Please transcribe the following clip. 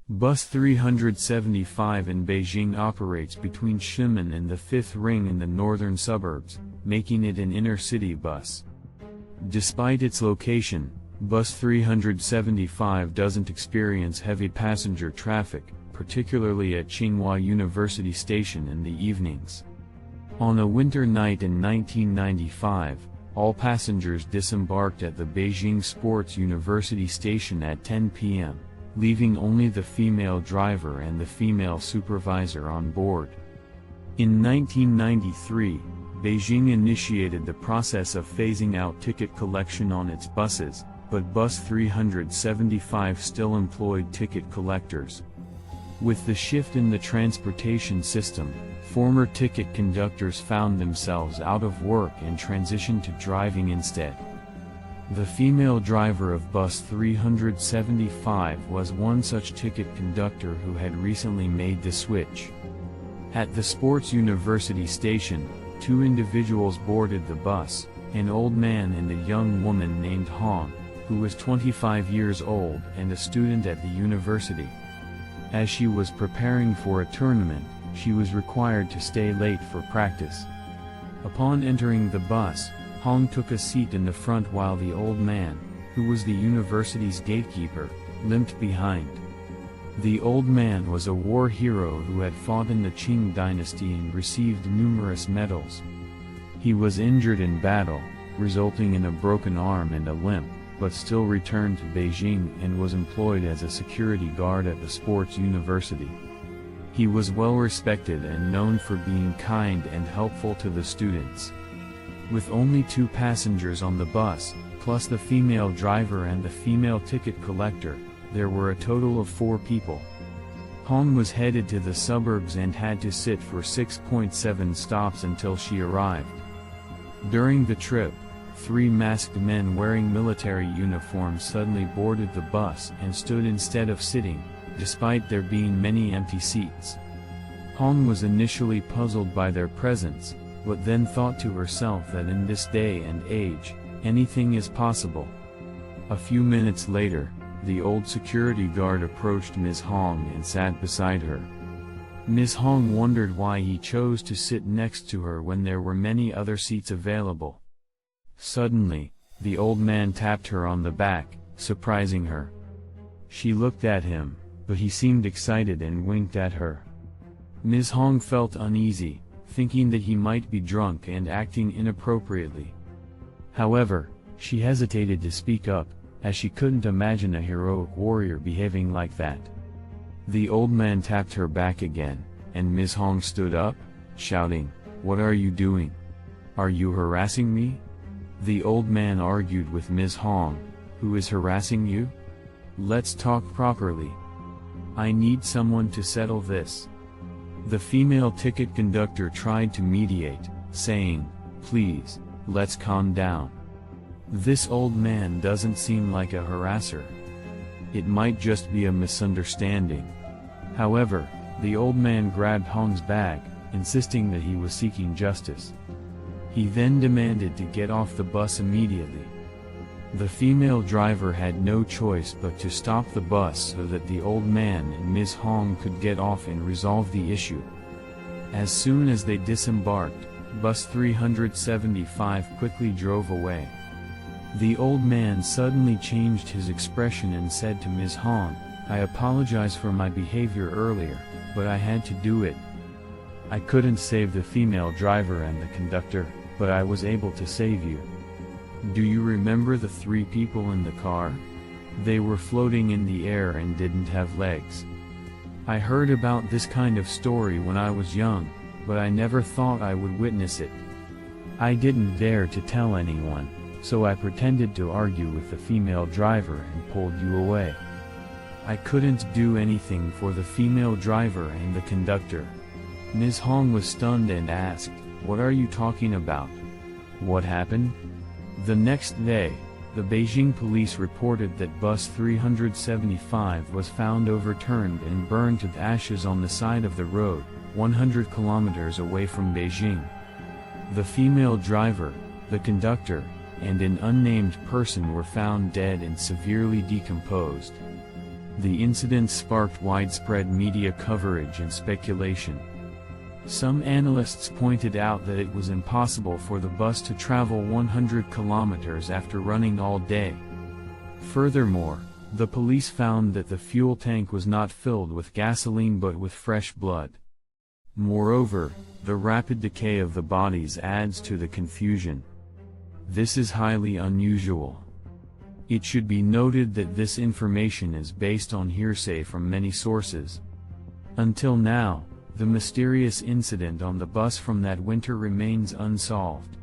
Bus 375 in Beijing operates between Ximen and the 5th Ring in the northern suburbs, making it an inner-city bus. Despite its location, Bus 375 doesn't experience heavy passenger traffic, particularly at Tsinghua University Station in the evenings. On a winter night in 1995, all passengers disembarked at the Beijing Sports University Station at 10 p.m. leaving only the female driver and the female supervisor on board. In 1993, Beijing initiated the process of phasing out ticket collection on its buses, but Bus 375 still employed ticket collectors. With the shift in the transportation system, former ticket conductors found themselves out of work and transitioned to driving instead. The female driver of Bus 375 was one such ticket conductor who had recently made the switch. At the Sports University Station, two individuals boarded the bus, an old man and a young woman named Han, who was 25 years old and a student at the university. As she was preparing for a tournament, she was required to stay late for practice. Upon entering the bus, Han took a seat in the front while the old man, who was the university's gatekeeper, limped behind. The old man was a war hero who had fought in the Qing dynasty and received numerous medals. He was injured in battle, resulting in a broken arm and a limp, but still returned to Beijing and was employed as a security guard at the sports university. He was well respected and known for being kind and helpful to the students. With only 2 passengers on the bus, plus the female driver and the female ticket collector, there were a total of 4 people. Han was headed to the suburbs and had to sit for 6.7 stops until she arrived. During the trip, 3 masked men wearing military uniforms suddenly boarded the bus and stood instead of sitting, despite there being many empty seats. Han was initially puzzled by their presence, but then thought to herself that in this day and age, anything is possible. A few minutes later, the old security guard approached Ms. Hong and sat beside her. Ms. Hong wondered why he chose to sit next to her when there were many other seats available. Suddenly, the old man tapped her on the back, surprising her. She looked at him, but he seemed excited and winked at her. Ms. Hong felt uneasy, thinking that he might be drunk and acting inappropriately. However, she hesitated to speak up, as she couldn't imagine a heroic warrior behaving like that. The old man tapped her back again, and Ms. Hong stood up, shouting, "What are you doing? Are you harassing me?" The old man argued with Ms. Hong, "Who is harassing you? Let's talk properly. I need someone to settle this." The female ticket conductor tried to mediate, saying, "Please, let's calm down. This old man doesn't seem like a harasser. It might just be a misunderstanding." However, the old man grabbed Hong's bag, insisting that he was seeking justice. He then demanded to get off the bus immediately. The female driver had no choice but to stop the bus so that the old man and Ms. Hong could get off and resolve the issue. As soon as they disembarked, Bus 375 quickly drove away. The old man suddenly changed his expression and said to Ms. Hong, "I apologize for my behavior earlier, but I had to do it. I couldn't save the female driver and the conductor, but I was able to save you. Do you remember the 3 people in the car? They were floating in the air and didn't have legs. I heard about this kind of story when I was young, but I never thought I would witness it. I didn't dare to tell anyone, so I pretended to argue with the female driver and pulled you away. I couldn't do anything for the female driver and the conductor." Ms. Hong was stunned and asked, "What are you talking about? What happened?" The next day, the Beijing police reported that Bus 375 was found overturned and burned to ashes on the side of the road, 100 kilometers away from Beijing. The female driver, the conductor, and an unnamed person were found dead and severely decomposed. The incident sparked widespread media coverage and speculation. Some analysts pointed out that it was impossible for the bus to travel 100 kilometers after running all day. Furthermore, the police found that the fuel tank was not filled with gasoline but with fresh blood. Moreover, the rapid decay of the bodies adds to the confusion. This is highly unusual. It should be noted that this information is based on hearsay from many sources. Until now, the mysterious incident on the bus from that winter remains unsolved.